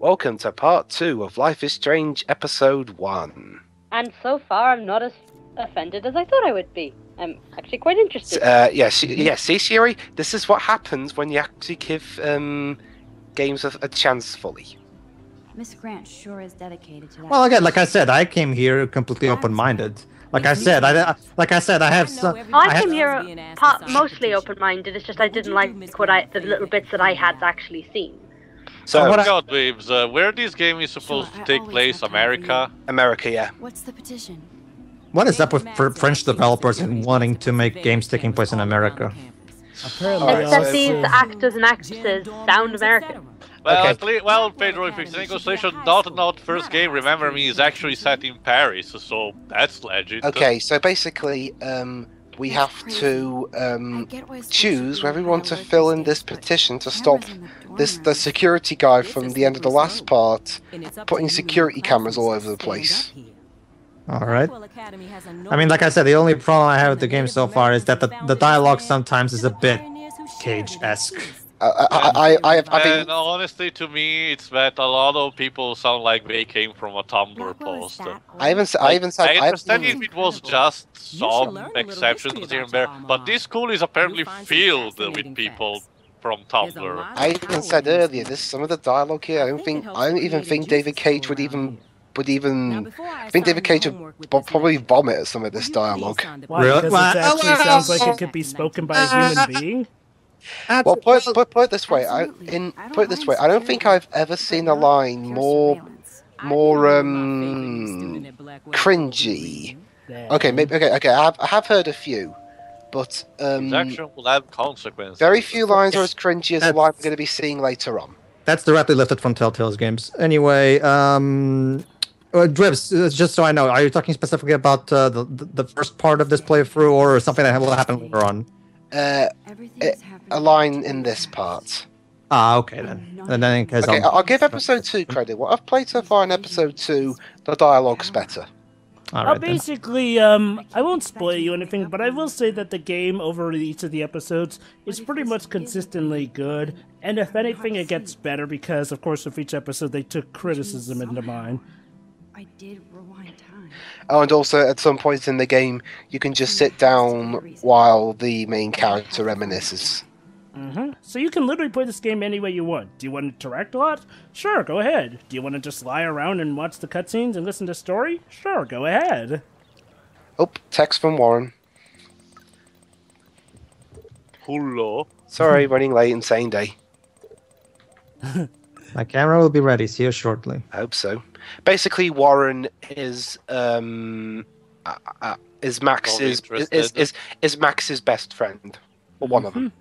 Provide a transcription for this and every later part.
Welcome to part 2 of Life is Strange episode 1. And so far, I'm not as offended as I thought I would be. I'm actually quite interested. See, Siri, this is what happens when you actually give games a chance fully. Miss Grant sure is dedicated to that. Well, again, like I said, I came here completely open-minded. Like I said, I have some. I came here mostly open-minded. It's just I didn't like the little bits that I had actually seen. So, Dwibs, where this game is supposed to take place? America? America, yeah. What's the petition? What is up with French developers and wanting to make games taking place in America? Apparently, It's that these actors and actresses sound American. Well, Okay. Pedro, if it's an negotiation, not first game, remember me, is actually set in Paris, so that's legit. Okay, so basically, we have to choose whether we want to fill in this petition to stop the security guy from the end of the last part putting security cameras all over the place. Alright. I mean, like I said, the only problem I have with the game so far is that the dialogue sometimes is a bit Cage-esque. And honestly, to me, it's that a lot of people sound like they came from a Tumblr post. I understand if it was just some exceptions here and there, but this school is apparently filled with people from Tumblr. I even said earlier, some of the dialogue here, I don't even think David Cage would even. I think David Cage would probably vomit at some of this dialogue. Why? Because it actually sounds like it could be spoken by a human being. Well, put it this way. I don't think I've ever seen a line more cringy. Okay. I have heard a few, but Action will have consequences. very few lines are as cringy as the line we're going to be seeing later on. That's directly lifted from Telltale's games. Anyway, Dwibs, just so I know, are you talking specifically about the first part of this playthrough, or something that will happen later on? A line in this part. Ah, okay then. And then, Okay, I'll give episode 2 credit. What I've played so far in episode 2, the dialogue's better. all right, then. Basically, I won't spoil you anything, but I will say that the game over each of the episodes is pretty much consistently good, and if anything, it gets better because, of course, with each episode, they took criticism into mind. I did rewind time. Oh, and also at some points in the game, you can just sit down while the main character reminisces. So you can literally play this game any way you want. Do you want to interact a lot? Sure, go ahead. Do you want to just lie around and watch the cutscenes and listen to story? Sure, go ahead. Oh, text from Warren. Hello. Sorry, running late, insane day. My camera will be ready. See you shortly. I hope so. Basically, Warren is Max's best friend, or one of them.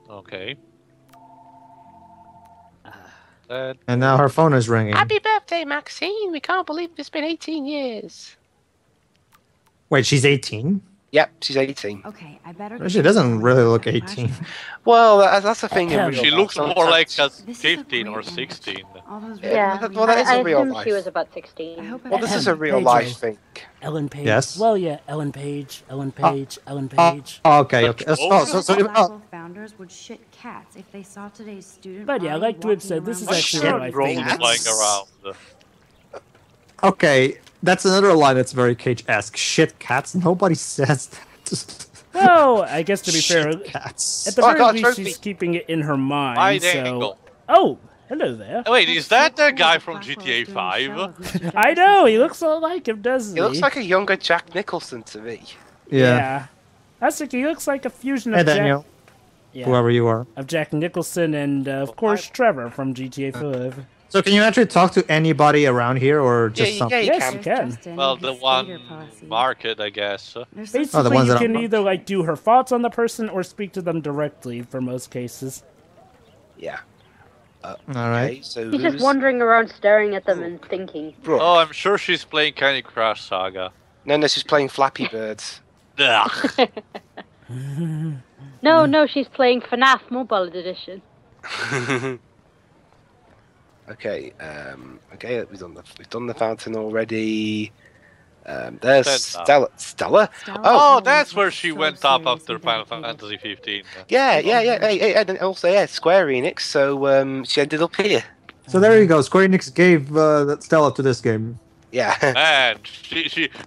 Okay. And now her phone is ringing. Happy birthday, Maxine! We can't believe it's been 18 years. Wait, she's 18? Yep, she's 18. Okay, I better. She doesn't really look 18. Well, that's the thing. In real She life. looks more like This is 15 a or great 16. All those Yeah, well, that is I a real assumed life. she was about 16. I hope Well, this is a real life thing. Ellen Page. Yes? Well, yeah, Ellen Page. Ellen Page. Okay. Rival founders would shit cats if they saw today's student. But yeah, like Dwibs said, this is actually one of my Drones favorites. flying around. Okay, that's another line that's very Cage-esque. Shit cats. Nobody says that. Well, I guess to be fair, Shit cats. at the Oh, I very got a least, trophy. she's keeping it in her mind. Wide So, angle. oh, hello there. Wait, is that the guy from GTA 5? I know he looks a lot like him, doesn't he? He looks like a younger Jack Nicholson to me. Yeah. That's like he looks like a fusion Hey, of Daniel. Jack, Whoever you are. of Jack Nicholson and of course Trevor from GTA 5. So can you actually talk to anybody around here, or just some? Yeah, you Yes, can. you can. Well, the one market, I guess. Basically, Oh, the ones you that can are- either like do her thoughts on the person or speak to them directly for most cases. Yeah. All right. Okay, so He's just wandering around staring at them and thinking. Brooke. Oh, I'm sure she's playing Candy Crush Saga. No, she's playing Flappy Birds. Ugh. No, she's playing FNAF Mobile Edition. Okay, we've done the fountain already. There's Stella. Stella. Oh, that's where she went up after Final Fantasy 15. Yeah. And then also, Square Enix. So she ended up here. So there you go. Square Enix gave Stella to this game. Yeah. And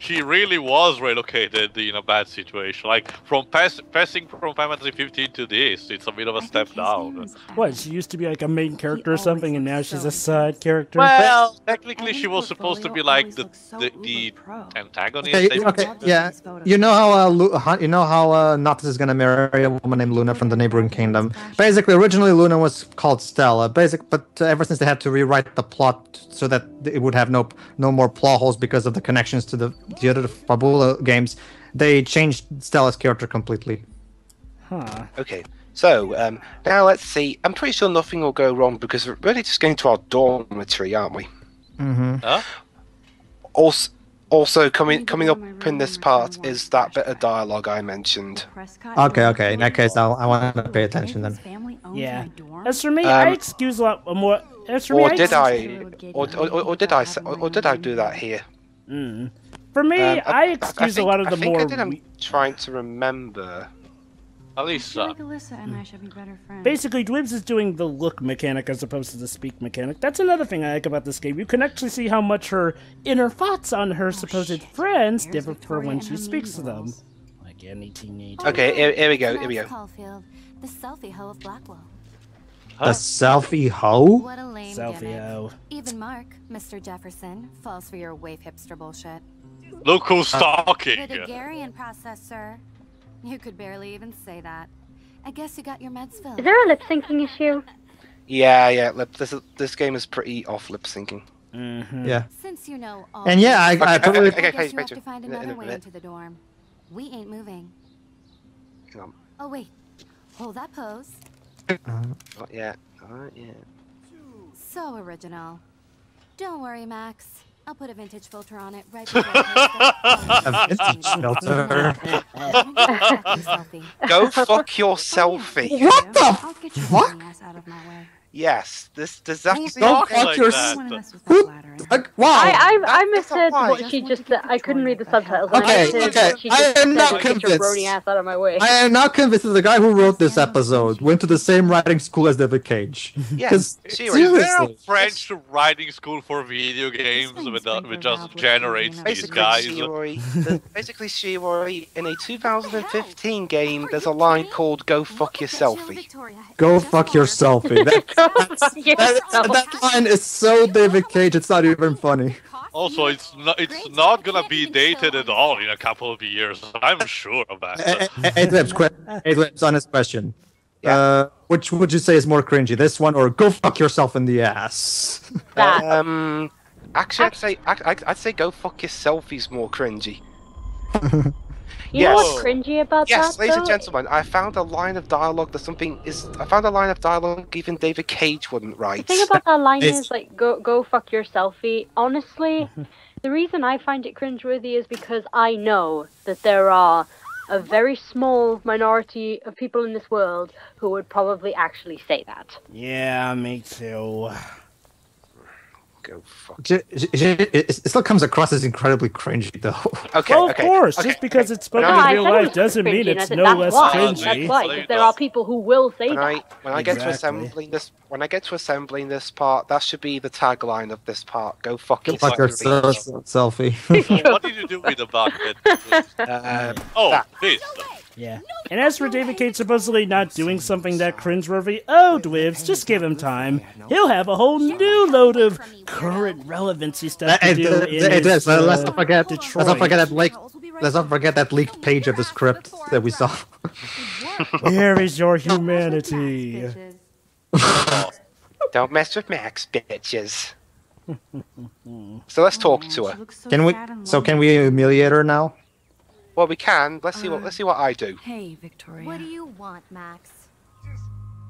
she really was relocated in a bad situation. Like from passing from Final Fantasy 15 to this, it's a bit of a step down. What? She used to be like a main character or something, and now she's a side character. Well, technically, she was supposed to be like the antagonist. Okay, yeah. You know how Noctis is gonna marry a woman named Luna from the neighboring kingdom. Basically, originally Luna was called Stella. But ever since they had to rewrite the plot so that it would have no more plot holes because of the connections to the other Fabula games, they changed Stella's character completely. Huh. Okay. So now let's see. I'm pretty sure nothing will go wrong because we're really just going to our dormitory, aren't we? Mm-hmm. Huh? Also coming up in this part is that bit of dialogue I mentioned. Okay. In that case, I want to pay attention then. Yeah. As for me, I excuse a lot more. As for me, Or did I do that here? For me, I excuse a lot of the more. I'm trying to remember. Alisa. Alyssa and I should be better friends. Basically, Dwibs is doing the look mechanic as opposed to the speak mechanic. That's another thing I like about this game. You can actually see how much her inner thoughts on her supposed friends differ for when she speaks to them. Like any teenager. Okay, here we go. Caulfield, the selfie hoe of Blackwell. The selfie hoe? What a lame Selfie gimmick. hoe. Even Mark, Mr. Jefferson, falls for your wave hipster bullshit. Look who's talking. The Daguerrean process, sir. You could barely even say that. I guess you got your meds filled. Is there a lip syncing issue? Yeah. This game is pretty off lip syncing. Yeah. Since you know all And yeah, I totally. I guess you have Patron, to find in a another way minute. into the dorm. We ain't moving. Hang on. Oh wait, hold that pose. Not yet. So original. Don't worry, Max. I'll put a vintage filter on it right before I A vintage filter? Selfie. Go fuck your selfie. What the I'll get your fuck? fucking ass out of my way. Yes, does that Who's be talking fuck like your that? I want to mess with Who? that ladder. Wow. I That's misheard not what why. she just said. I couldn't read the subtitles. Okay, I misheard okay, what she I just am not said, "Get your convinced. brony ass out of my way." I am now convinced that the guy who wrote this episode went to the same writing school as David Cage. Yes, Is seriously. there a French writing school for video games which just generates these guys? Basically, Shiori, in a 2015 game, there's a line called "Go fuck your selfie." Go fuck your selfie. That line is so David Cage, it's not even funny. Also, it's not gonna be dated at all in a couple of years. I'm sure of that. Hey, Dwibs, honest question. Yeah. Which would you say is more cringy, this one or go fuck yourself in the ass? Actually, I'd say "Go fuck your selfie's" more cringy. You know what's cringy about Yes, that, ladies and though? gentlemen, I found a line of dialogue I found a line of dialogue even David Cage wouldn't write. The thing about that line It's- is, like, go fuck your selfie. Honestly, the reason I find it cringeworthy is because I know that there are a very small minority of people in this world who would probably actually say that. Yeah, me too. Go fuck. It still comes across as incredibly cringy, though. Okay, Well, of okay, course, okay. just because it's spoken No, in I real said it life was doesn't cringy, mean and I it's said no that's less why. cringy. That's why, because there are people who will say When that. I get to Exactly. assembling this part, that should be the tagline of this part. Go fuck Go yourself. fuck your selfie. What did you do with the bucket? Oh, that. this. Yeah. And as for David Cage supposedly not doing something that cringeworthy, oh, Dwibs, just give him time. He'll have a whole new load of current relevancy stuff to do in his, Let's not forget. Detroit. Let's not forget that leaked page of the script that we saw. Where is your humanity? Don't mess with Max, bitches. So let's talk to her. Can we humiliate her now? Well, we can. Let's see what I do. Hey, Victoria. What do you want, Max?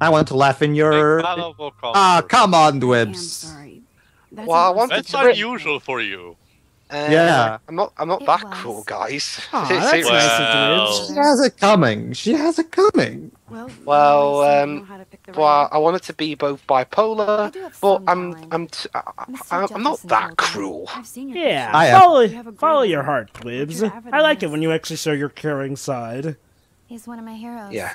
I want to laugh in your. Come Come on, I'm Dwibs. sorry. Well, I want That's to- unusual for you. Yeah. I'm not that cruel, guys. Aw, that's nice of Dwibs. She has it coming. She has it coming. Well, I want it to be both bipolar, but I'm not that cruel. Yeah, follow your heart, Dwibs. I like it when you actually show your caring side. He's one of my heroes. Yeah.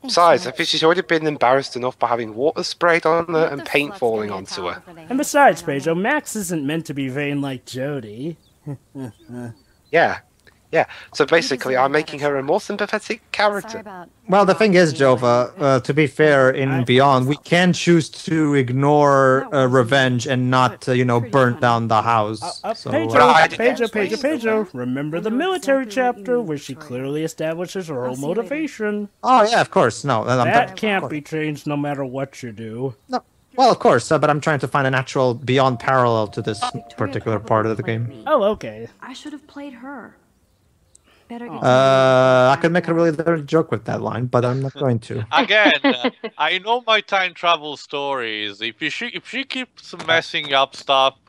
Besides, I think she's already been embarrassed enough by having water sprayed on her and paint falling onto her. And besides, Pedro, Max isn't meant to be vain like Jody. Yeah. So basically, I'm making her a more sympathetic character. Well, the thing is, Jova, to be fair, in Beyond, we can choose to ignore revenge and not, burn down the house. Pedro, remember the military chapter where she clearly establishes her whole motivation? Oh, yeah, of course. No, that can't be changed no matter what you do. No. Well, of course, but I'm trying to find an actual Beyond parallel to this particular part of the game. Oh, okay. I should have played her. I could make a really dirty joke with that line, but I'm not going to. Again, I know my time travel stories. If she keeps messing up stuff,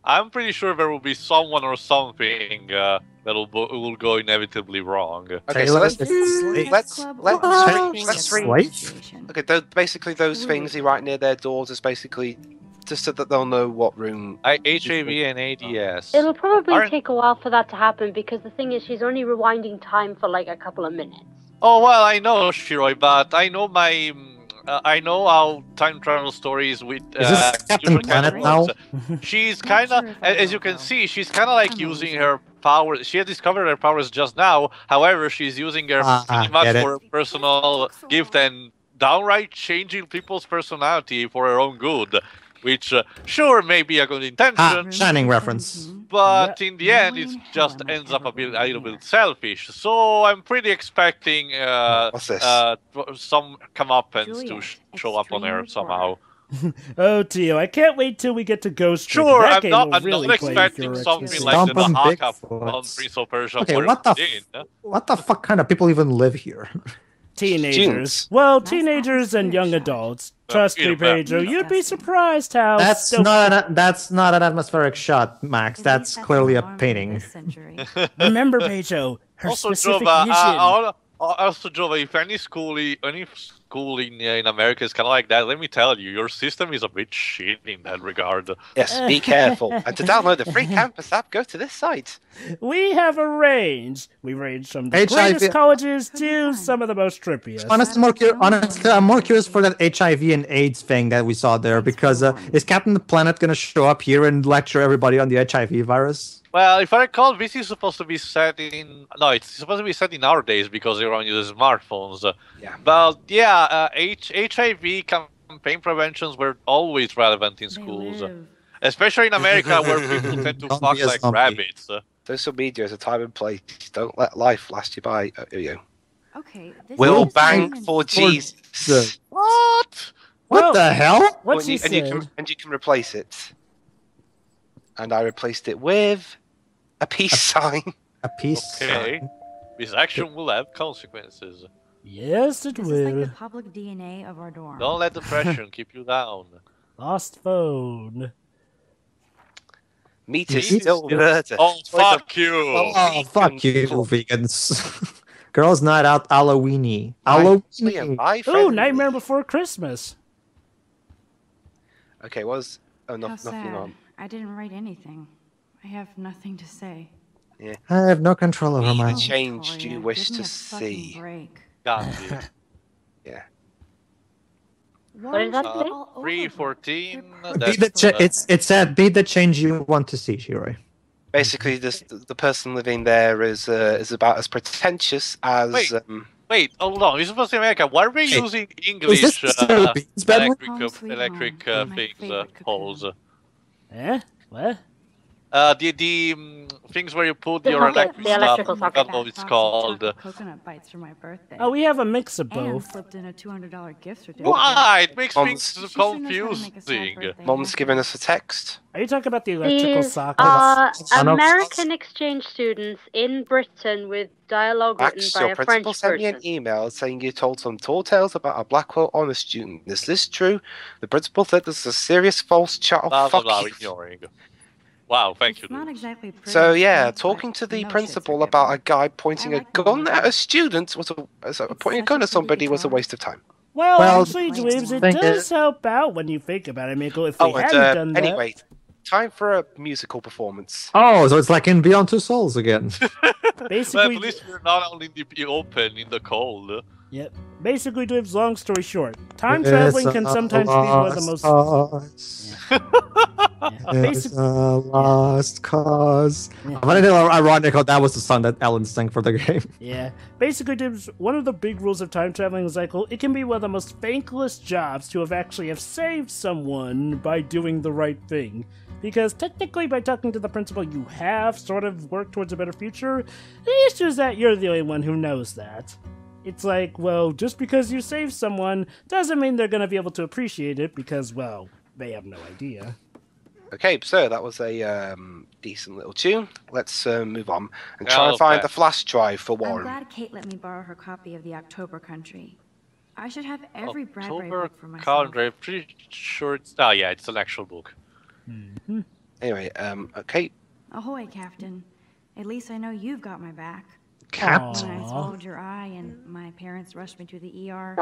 I'm pretty sure there will be someone or something that will go inevitably wrong. Okay, so let's Okay, basically those things you write near their doors is basically just so that they'll know what room. HIV and ADS. It'll probably take a while for that to happen because the thing is she's only rewinding time for like a couple of minutes. Oh well, I know Shiroi, but I know I know how time travel stories with is this Captain Planet now? She's kind of, as you can see, she's kind of like using her powers. She has discovered her powers just now. However, she's using her pretty much for her personal gift and downright changing people's personality for her own good. Which, sure, may be a good intention. Shining reference. But in the end, it just ends up a little bit selfish. So I'm pretty expecting some comeuppance to show up on her somehow. Oh, Tio, I can't wait till we get to Ghost Trick. Sure, I'm not expecting something like the Haka on Prince of Persia. Okay, what the fuck kind of people even live here? Teenagers. Well, teenagers and young adults. Trust me, Pedro, you'd be surprised how... That's not an atmospheric shot, Max. That's clearly a painting. Remember, Pedro, her also, specific Jova, also, Jova, if any school in America is kind of like that, let me tell you, your system is a bit shit in that regard. Yes, be careful. And to download the free campus app, go to this site. We have a range. We range from the greatest colleges to some of the most trippiest. Honestly, I'm more curious for that HIV and AIDS thing that we saw there, because is Captain Planet going to show up here and lecture everybody on the HIV virus? Well, if I recall, this is supposed to be set in... No, it's supposed to be set in our days because everyone uses smartphones. Yeah. But yeah, HIV campaign preventions were always relevant in schools. Especially in America where people tend to fuck like rabbits. Social media is a time and place. Don't let life last you by. Okay. Will bang for Jesus. What? What the hell? What's he said? And you can replace it. And I replaced it with a peace sign. A peace sign. This action will have consequences. Yes, it will. This is like the public DNA of our dorm. Don't let depression keep you down. Lost phone. Meat is still murder. Oh, fuck you. Oh, fuck you, vegans. Girls' night out, Halloweeny. Halloween. Ooh, Nightmare Before Christmas. Okay, nothing on. I didn't write anything. I have nothing to say. Yeah. I have no control over my... The change you wish to see. Gandhi. Yeah. What is that? 314. It said, be the change you want to see, Shiroi. Basically, the person living there is about as pretentious as... Wait, hold on. You're supposed to America. Why are we using English electric things, holes? Eh? What? The things where you put your electric stuff. I don't know what it's called. Coconut bites for my birthday. Oh, we have a mix of both. And slipped in a $200 gift certificate. Why? It makes things confusing. Mom's giving us a text. Are you talking about the electrical These sockets? are American exchange students in Britain with dialogue written Max, by your a principal French sent me person. an email saying you told some tall tales about a Blackwell honor student. Is this true? The principal said this is a serious false chat. Blah, blah, blah, ignoring. Wow, thank you. Not exactly pretty, So yeah, but talking to the no principal shit's about a forgivable. guy pointing a gun at a student was pointing a gun at somebody was a waste of time. Well, actually, Dwibs, it does help out when you think about it, Miko. If they hadn't done that... Anyway, time for a musical performance. Oh, so it's like in Beyond Two Souls again. Basically, well, at least we're not only in the open, in the cold. Yep. Basically, Dwibs, long story short, time traveling can sometimes be one of the most... It's a lost cause. I find it ironic how that was the song that Alan sang for the game. Yeah. Basically, Dwibs, one of the big rules of time traveling is like, well, it can be one of the most thankless jobs to have saved someone by doing the right thing. Because technically, by talking to the principal, you have sort of worked towards a better future. The issue is that you're the only one who knows that. It's like, well, just because you saved someone doesn't mean they're going to be able to appreciate it because, well, they have no idea. Okay, so that was a decent little tune. Let's move on and try and find the flash drive for Warren. I'm glad Kate let me borrow her copy of the October Country. I should have every Bradbury October book for myself. Country, I'm pretty sure it's... Oh, yeah, it's an actual book. Mm-hmm. Anyway, okay. Ahoy, Captain. At least I know you've got my back. Captain? When I swallowed your eye and my parents rushed me to the ER,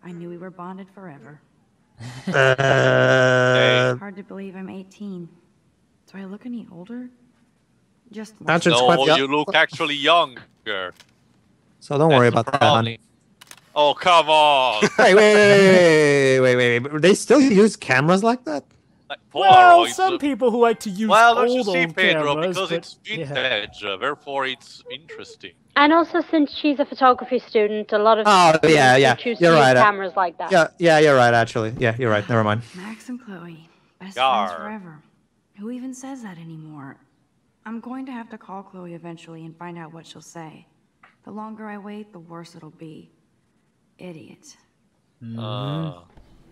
I knew we were bonded forever. Hard to believe I'm 18. Do I look any older? Just no, you look actually younger. So don't worry about that, honey. Oh, come on! wait. They still use cameras like that? Well, some people who like to use don't you see, old Pedro, cameras, because it's vintage, therefore it's interesting. And also, since she's a photography student, a lot of choose to use cameras like that. Yeah, you're right, actually. Yeah, you're right. Never mind. Max and Chloe, best friends forever. Who even says that anymore? I'm going to have to call Chloe eventually and find out what she'll say. The longer I wait, the worse it'll be. Idiot.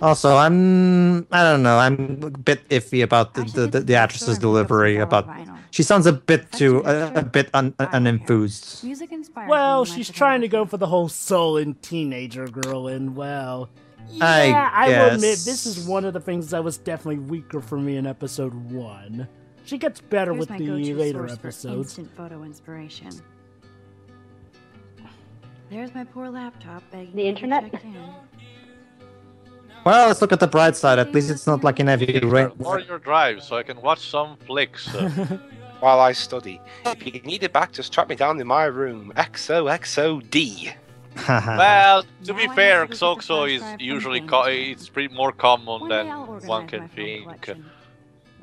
Also, I don't know. I'm a bit iffy about the actress's delivery. She sounds a bit unenthused. Well, she's trying to go for the whole sullen teenager girl, and well, I will admit this is one of the things that was definitely weaker for me in episode 1. She gets better with the later episodes. Instant photo inspiration. There's my poor laptop begging the internet. Well, let's look at the bright side. At least it's not like in heavy rain. Or your drive, so I can watch some flicks. While I study. If you need it back, just track me down in my room. XOXOD. Well, to be fair, Xoxo is usually it's pretty more common than one can think.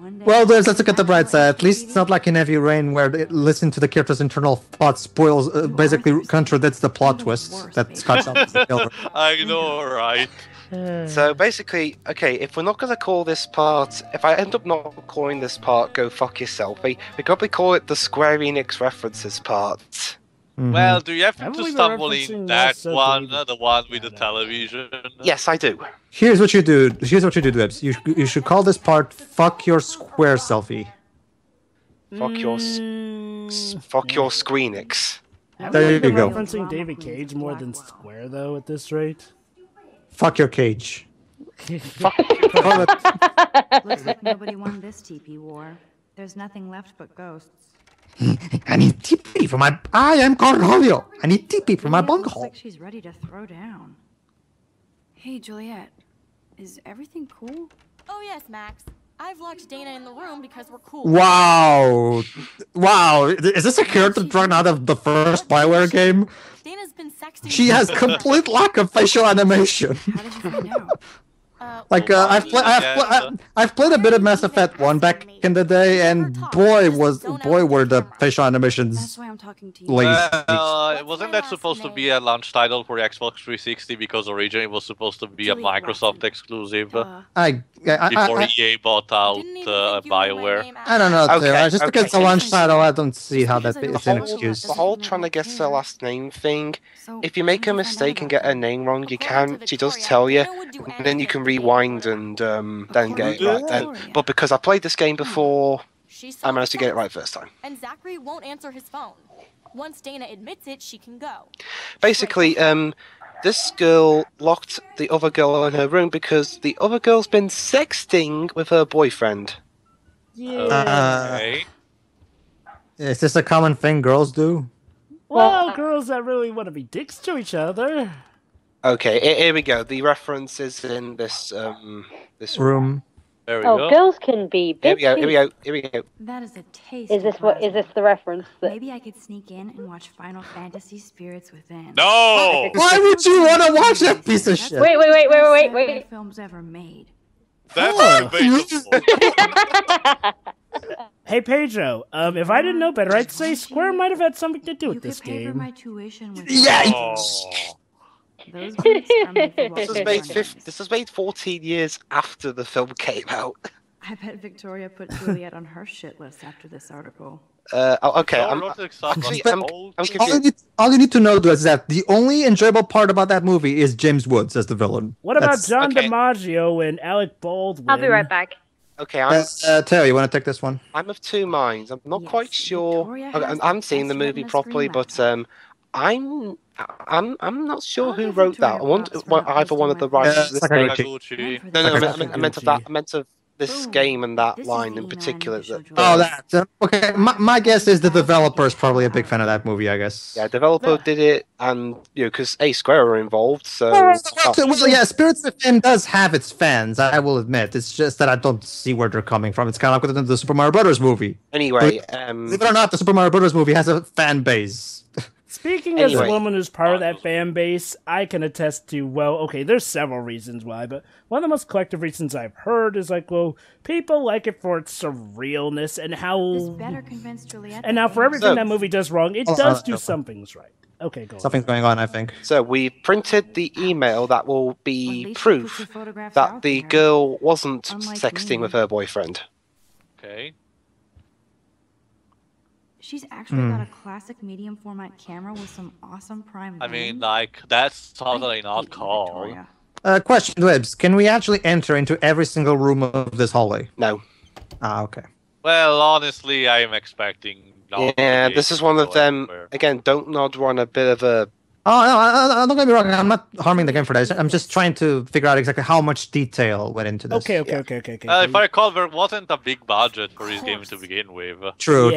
Well, let's look at the bright side. At least it's not like in Heavy Rain, where listening to the character's internal thoughts spoils, basically contradicts the plot twist that cuts out the killer. I know, right? So basically, okay, if we're not going to call this part, if I end up not calling this part Go Fuck Yourself, we could probably call it the Square Enix references part. Mm-hmm. Well, do you have to stumble in that one, the one with the television? Yes, I do. Here's what you do, Dwibs. You should call this part Fuck Your Square Selfie. Fuck your Squeenix. There you go. Referencing David Cage more than Square, though, at this rate. Fuck your cage. Looks like nobody won this TP war. There's nothing left but ghosts. I need TP for my... I am Cornholio. I need TP for my bunghole. Looks like she's ready to throw down. Hey, Juliet. Is everything cool? Oh, yes, Max. I've locked Dana in the room because we're cool. Wow. Is this a character drawn out of the first Bioware game? Dana's been sexting. She has complete lack of facial animation. How did you find out? Like I've played a bit of Mass Effect 1 back in the day, and boy were the facial animations That's why I'm talking to you. lazy. Wasn't that supposed to be a launch title for Xbox 360 because originally it was supposed to be a Microsoft exclusive before EA bought out BioWare? I don't know. Okay, just because it's a launch title, I don't see how that is an excuse. The whole trying to guess her last name thing. If you make a mistake and get her name wrong, you can. She does tell you, and then you can rewind and then get it right then. But because I played this game before, I managed to get it right first time. And Zachary won't answer his phone. Once Dana admits it, she can go. Basically, this girl locked the other girl in her room because the other girl's been sexting with her boyfriend. Yeah. Okay. Is this a common thing girls do? Well, girls that really want to be dicks to each other. Okay, here we go. The reference is in this Room. There we go. Girls can be bitchy. Here we go. That is a taste. Is this the reference? Maybe I could sneak in and watch Final Fantasy Spirits Within. No! Why would you want to watch that piece of shit? Wait. Films ever made. That's debatable. Hey Pedro, if I didn't know better, I'd say Square might have had something to do with this You could pay for game. my tuition with Oh. those boots are made for This was made 14 years after the film came out. I bet Victoria put Juliet on her shit list after this article. Okay. All you need to know is that the only enjoyable part about that movie is James Woods as the villain. What about John DiMaggio and Alec Baldwin? I'll be right back. Okay, Teo, you want to take this one? I'm of two minds. I'm not quite sure. I haven't seen the movie properly, but I'm not sure who wrote that. I wonder either one of the writers. I meant of this game and that line in particular. Okay. My guess is the developer is probably a big fan of that movie. I guess. Yeah, developer did it, and because Square were involved. So yeah, Spirits Within does have its fans. I will admit. It's just that I don't see where they're coming from. It's kind of like the Super Mario Brothers movie. Anyway, believe it or not, the Super Mario Brothers movie has a fan base. Speaking as a woman who's part of that fan base, I can attest to, there's several reasons why, but one of the most collective reasons I've heard is people like it for its surrealness and how... And now for everything that movie does wrong, it does do some things right. Okay, go on. Something's going on, I think. So we printed the email that will be proof that the girl wasn't sexting with her boyfriend. Okay. She's actually got a classic medium format camera with some awesome prime. I mean, that's totally not cool. Question, Dwibs. Can we actually enter into every single room of this hallway? No. Ah, okay. Well, honestly, I am expecting... Yeah, this is one of them. Again, don't nod. We're on a bit of a... Oh, no, don't get me wrong. I'm not harming the game for that. I'm just trying to figure out exactly how much detail went into this. Okay. If I recall, there wasn't a big budget for this game to begin with. True.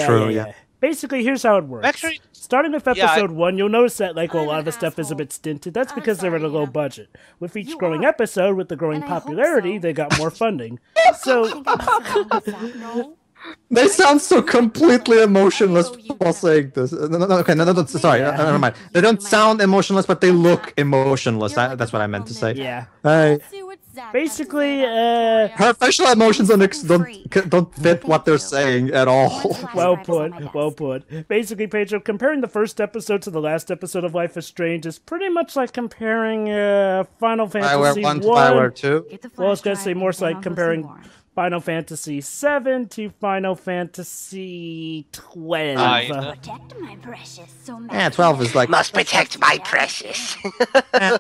Basically, here's how it works. Actually, starting with episode 1, you'll notice that a lot of the stuff is a bit stinted. That's because they're at a low budget. With each growing episode, with the growing popularity, they got more funding. So... They sound so completely emotionless while saying this. Sorry, never mind. They don't sound emotionless, but they look emotionless. That's what I meant to say. Yeah. Basically, her facial emotions don't fit what they're saying at all. Well put. Basically, Pedro, comparing the first episode to the last episode of Life is Strange is pretty much like comparing Final Fantasy 1 to Bioware 2. Well, I was going to say more like comparing Final Fantasy 7 to Final Fantasy 12. Protect my precious. So 12 is like... Must protect my precious. I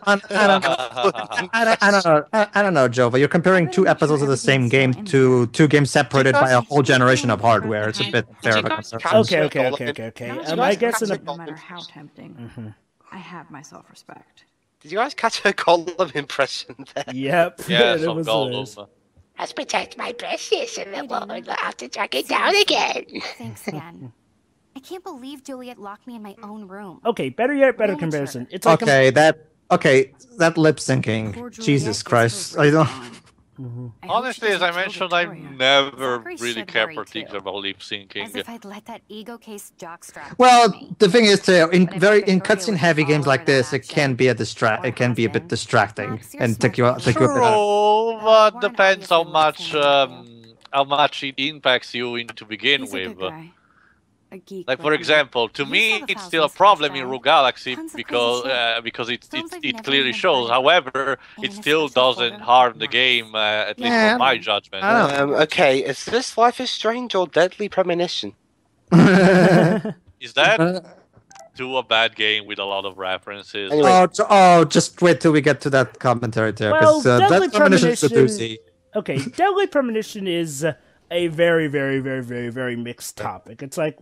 don't know, Jova. You're comparing two episodes of the same game to two games separated by a whole generation of hardware. It's a bit fair of a comparison. Okay. I guess no matter how tempting, I have my self-respect. Did you guys catch her Gollum impression there? Yep. Yeah, some Gollum. Must protect my precious, and then we'll have to track it down again. Thanks again. I can't believe Juliet locked me in my own room. Okay, better comparison. It's like that lip syncing. Jesus Christ. I don't... Honestly, as I mentioned, I never really cared particularly about lip syncing. As if I'd let that ego case jockstrap. Well, the thing is, in cutscene heavy games like this, it can be a bit distracting and take you a bit out. But depends how much it impacts you to begin with. Like, for example, to me, it's still a problem in Rogue Galaxy because it clearly shows. However, it still doesn't harm the game, at least from my judgment. Okay, is this Life is Strange or Deadly Premonition? Is that to a bad game with a lot of references? Anyway. Just wait till we get to that commentary there. Well, Deadly Premonition is a doozy. Okay, Deadly Premonition is... a very, very, very, very, very mixed topic. It's like,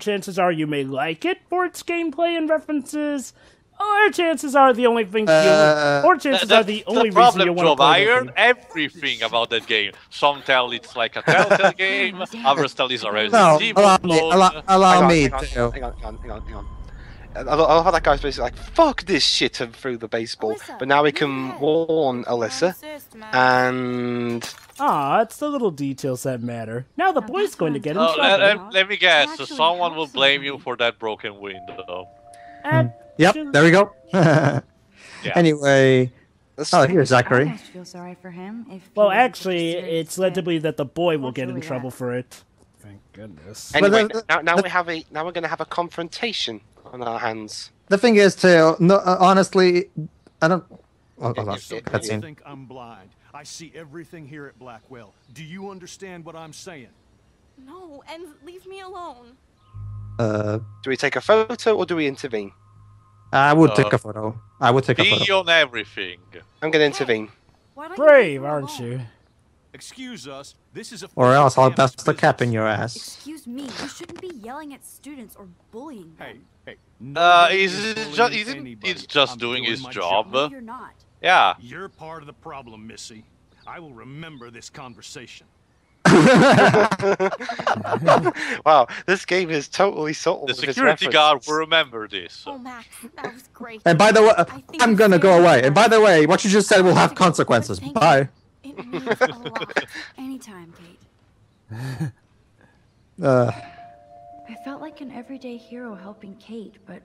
chances are you may like it for its gameplay and references. Or chances are the only thing the only reason you want to play I heard everything about that game. Some tell it's like a Telltale game, others tell it's a Resident Evil. Allow me to. Hang on. I love how that guy's basically like, fuck this shit, and threw the baseball. Alyssa, but now we can warn Alyssa, and... it's the little details that matter. Now the boy's going to get in trouble. Let me guess, someone will blame you for that broken window. Yep, there we go. Anyway, here's Zachary. I feel sorry for him. Well, actually, it's led to believe that the boy will get in trouble for it. Thank goodness. Anyway, now we're going to have a confrontation on our hands. The thing is, too, no, honestly, I don't... Oh, I think I'm blind. I see everything here at Blackwell. Do you understand what I'm saying? No, and leave me alone. Do we take a photo or do we intervene? I would take a photo. I would take a photo. Be on everything. I'm going to intervene. Brave, aren't you? Excuse us. This is a or else I'll bust the cap in your ass. Excuse me. You shouldn't be yelling at students or bullying them. He's just doing his job. No, you're not. Yeah. You're part of the problem, Missy. I will remember this conversation. Wow, this game is totally subtle. The security guard will remember this. Oh, Max, that was great. And by the way, I'm gonna go away. And by the way, what you just said will have consequences. Bye. It means a lot. Anytime, Kate. I felt like an everyday hero helping Kate, but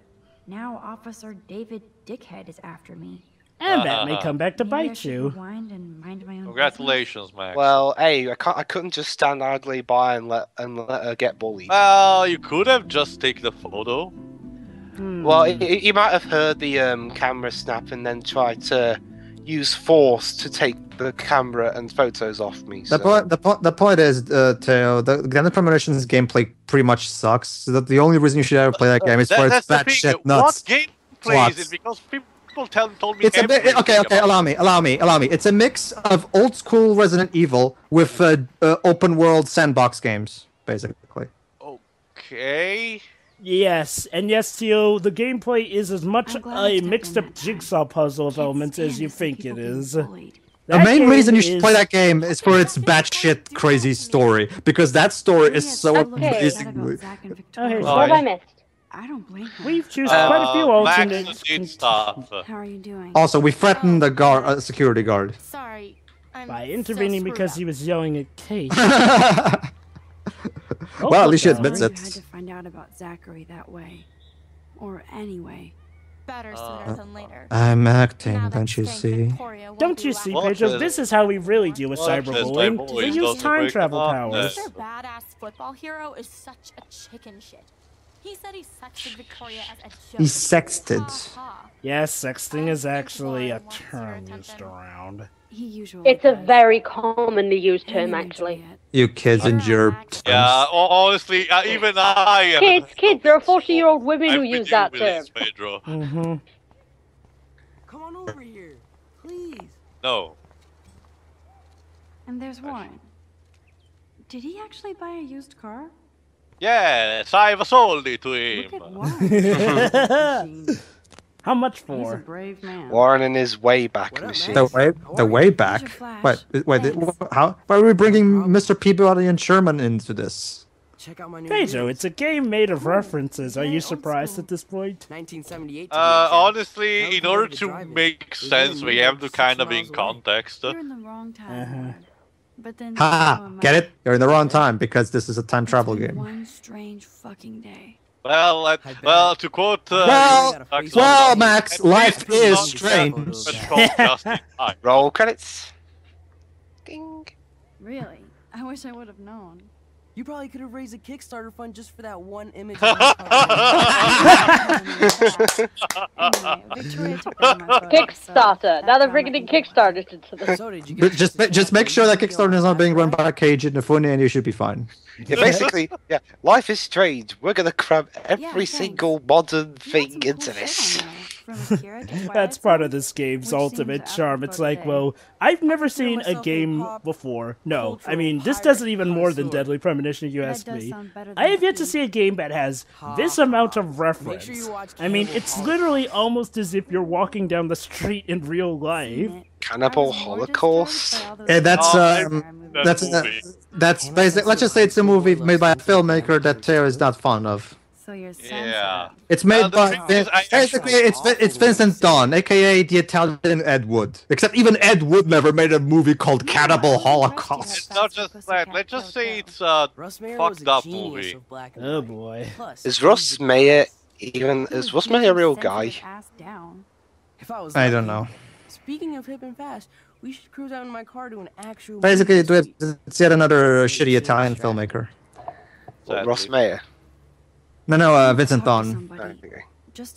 now Officer David Dickhead is after me. And that may come back to bite you. Congratulations, Max. Well, hey, I couldn't just stand idly by and let her get bullied. Well, you could have just taken the photo. Well, you might have heard the camera snap and then tried to use force to take the camera and photos off me. So. The point is, Theo, the Granite Premonition's gameplay pretty much sucks. So that the only reason you should ever play that game is for its batshit nuts. What gameplay is it? Because people told me it's a bit, okay, allow me. It's a mix of old school Resident Evil with open world sandbox games, basically. Okay. Yes, and yes, Theo, the gameplay is as much a mixed-up jigsaw puzzle of elements as you think it is. The main reason you should play that game is for its batshit crazy story, because that story is so amazing. What have I missed? I don't blame her. We've chosen quite a few alternates. How are you doing? Also, we threatened the security guard. Sorry, by intervening because he was yelling at Kate. Well, at least she admits it. I had to find out about Zachary that way, or anyway. Better sooner than later. I'm acting, don't you see? Don't you see, Pedro? This is how we really deal with cyberbullying. We use time travel powers. Their badass football hero is such a chicken shit. He said he sexted Victoria as a joke. He sexted. Yes, sexting is actually a term used around. It's a very commonly used term, actually. You kids and your... Yeah, honestly, even I... Kids, there are 40-year-old women who use that term. Pedro. Come on over here, please. No. And there's Warren. Did he actually buy a used car? Yes, I sold it to him. Look at Warren. How much for? He's a brave man. Warren in his way back machine. The way back? Wait, how? Why are we bringing Mr. Peabody and Sherman into this? Check out my new Pedro, it's a game made of references. Are you surprised at this point? 1978. Honestly, in order to make sense, we have to kind of be in context. You're in the wrong time. But then get it? You're in the wrong time because this is a time travel game. One strange fucking day. Well, to quote... well, Max, life is strange. Roll credits. Ding. Really? I wish I would have known. You probably could have raised a Kickstarter fund just for that one image. Kickstarter. Now they're bringing in Kickstarter to this. Just make sure that Kickstarter is not being run by Cage Inafune, and you should be fine. Yeah, basically, life is strange. We're gonna cram every single modern thing into this. That's part of this game's ultimate charm. It's like, well, I've never seen a game before. No, I mean, this does it even more than Deadly Premonition, if you ask me. I have yet to see a game that has this amount of reference. I mean, it's literally almost as if you're walking down the street in real life. Cannibal Holocaust? Yeah, that's basically. Let's just say it's a movie made by a filmmaker that Teo is not fond of. Yeah. It's made by basically it's Vincent Dawn, aka the Italian Ed Wood. Except even Ed Wood never made a movie called Cannibal Holocaust. It's not just that. Let's just say it's a fucked up movie. Oh boy. Is Russ Meyer a real guy? I don't know. Speaking of hip and fast, we should cruise out in my car to an actual. Basically, it's yet another shitty Italian filmmaker. Ross Meyer. No, Vincent Dawn.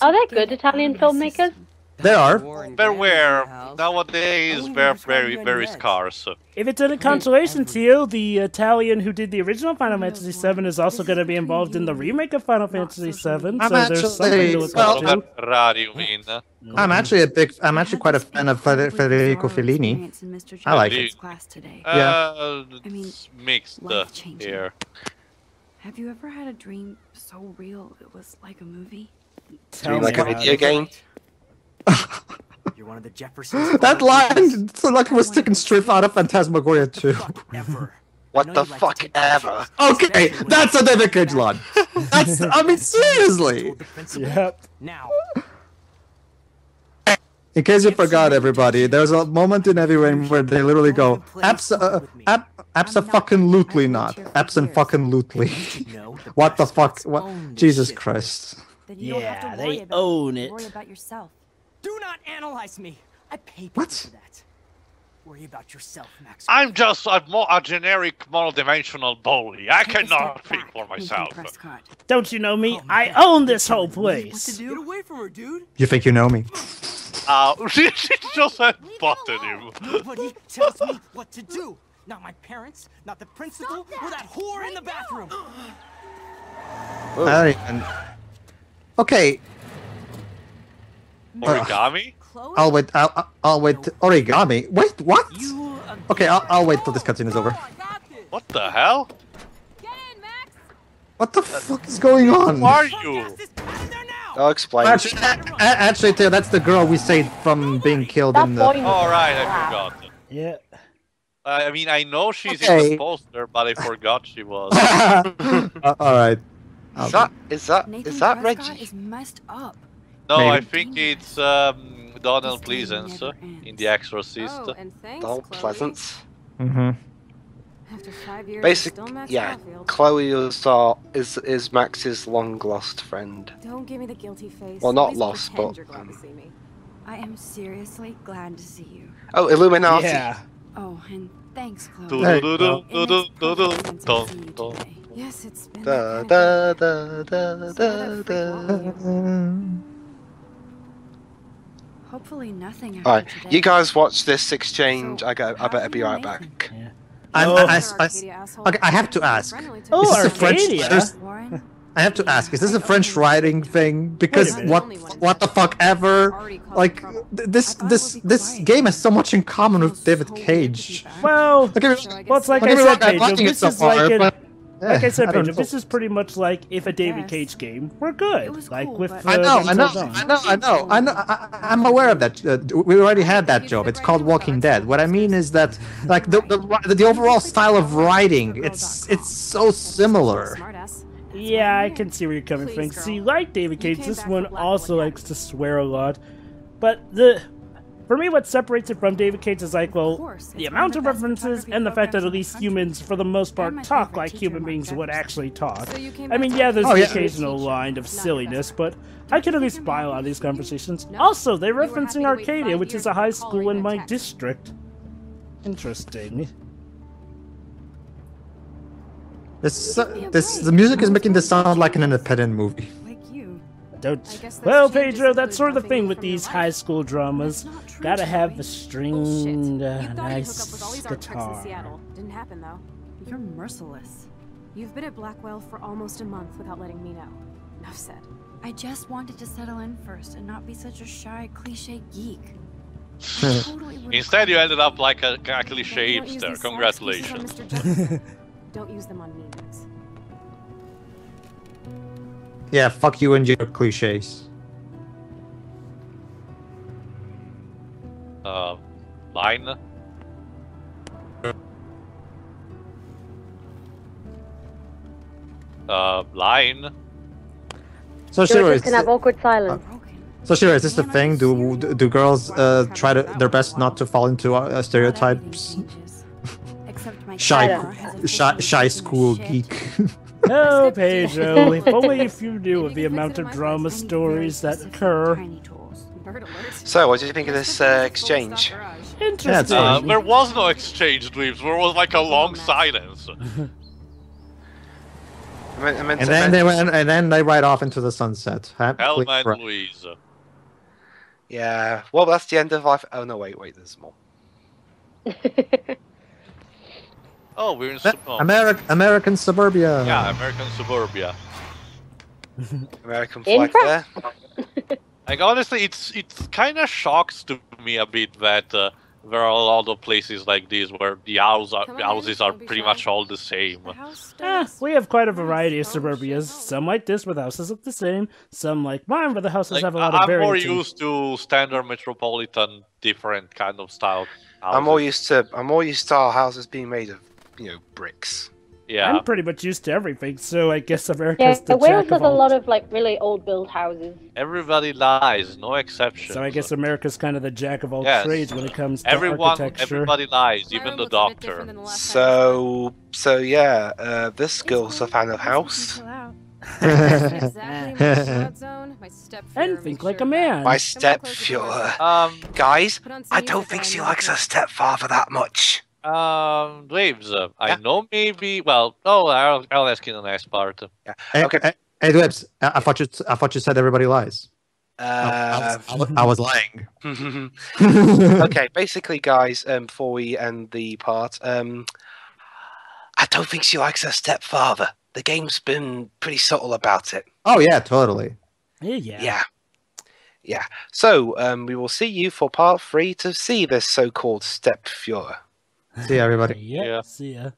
Are they good Italian filmmakers? There are. Beware. Nowadays, they're very scarce. If it's any consolation to you, the Italian who did the original Final Fantasy VII is also going to be involved in the remake of Final Fantasy VII. So there's something to look up to. You mean? I'm actually quite a fan of Federico Fellini. I like it. Yeah. It's mixed here. Have you ever had a dream so real it was like a movie? Dream like a video game? You're one of the Jeffersons. That line so like it was taken straight out of Phantasmagoria 2. What the fuck ever? Okay, that's a David Cage line. That's, I mean, seriously. Yep. Now. In case you forgot, everybody, there's a moment in Heavy Rain where they literally go, abso-fucking-lutely not. Abso-fucking-lutely. What the fuck? What? Jesus Christ. Yeah, they own it. Worry about yourself. Do not analyze me. I pay what? For that. Worry about yourself, Max. I'm just a generic, mono-dimensional bully. I cannot think for myself. Don't you know me? I own this whole place. Get away from her, dude. You think you know me? She just spotted him. Nobody tells me what to do. Not my parents, not the principal, or that whore in the bathroom. Okay. Origami? I'll wait. I'll wait. Origami? Wait, what? Okay, I'll wait till this cutscene is over. What the hell? What the fuck is going on? Who are you? I'll explain. Actually, Theo, that's the girl we saved from being killed in the... Oh, right, I forgot. Yeah. I mean, I know she's in the poster, but I forgot she was. Alright. Is that Reggie? Is messed up. No, Maybe. I think it's Donald Pleasance in The Exorcist. Donald Pleasance? Mm-hmm. Basically, yeah, Chloe is Max's long-lost friend. Don't give me the guilty face. Well, not lost, but... I am seriously glad to see you. Oh, Illuminati! Yeah. Oh, and thanks, Chloe. Yes, it's been hopefully nothing after Alright, today. you guys watch this exchange. I better be right back. Yeah. Okay, I have to ask. Oh, is this a French? Arcadia. I have to ask. Is this a French writing thing? Because what the fuck ever? Like this game has so much in common with David Cage. Well, it's like I said, Pedro. This is like I said, Pedro. This is pretty much like if a David Cage game were good. Like with. I know. I'm aware of that. We already had that job. It's called Walking Dead. What I mean is that, like the overall style of writing, it's so similar. Yeah, I can see where you're coming from. See, like David Cage, this one also likes to swear a lot. But for me, what separates it from David Cage is like, well, the amount of references and the fact that at least humans, for the most part, talk like human beings would actually talk. I mean, yeah, there's the occasional line of silliness, but I can at least buy a lot of these conversations. Also, they're referencing Arcadia, which is a high school in my district. Interesting. The music is making this sound like an independent movie. Well, Pedro, that's sort of the thing with these high school dramas. Gotta have a stringed, nice guitar. Didn't happen though. You're merciless. You've been at Blackwell for almost a month without letting me know. Enough said. I just wanted to settle in first and not be such a shy, cliche geek. Totally Instead, you ended up like a cliche hipster. Congratulations. Don't use them on me, Dwibs. Yeah, fuck you and your cliches. Line. Line. So You're Shiro, just gonna have awkward silence. So Shiro, is this the thing? Do girls try their best not to fall into stereotypes? Shy school geek. No, Pedro, if only if you knew of the amount of drama stories that occur. So, what did you think of this exchange? Interesting. There was no exchange, Dwibs. There was like a long silence. And then they ride off into the sunset. Elma and Louise. Yeah. Well, that's the end of life. Oh no! Wait. There's more. Oh, we're in American suburbia. Yeah, American suburbia. American flag there. Like honestly, it's kind of shocks to me a bit that there are a lot of places like this where the houses are pretty much all the same. We have quite a variety of suburbias. Some like this, where the houses look the same. Some like mine, where the houses have a lot of variety. I'm more used to standard metropolitan, different kind of style houses. I'm more used to our houses being made of, bricks. Yeah. I'm pretty much used to everything, so I guess America's the Wales jack has of a all. lot of like really old build houses. Everybody lies, no exception. So I guess America's kind of the jack of all trades when it comes to architecture. Everybody lies, even the doctor. So yeah, this girl's a fan of house. And think like a man. My stepfuhrer. Guys, I don't think she likes her stepfather that much. Dwibs, I know maybe. Well, no, I'll ask you in the next part. Yeah. Okay. Hey, Dwibs, I thought you said everybody lies. I was lying. Okay, basically, guys, before we end the part, I don't think she likes her stepfather. The game's been pretty subtle about it. Oh yeah, totally. Yeah. So, we will see you for part 3 to see this so-called stepfuhrer. See ya, everybody. Yeah. See ya.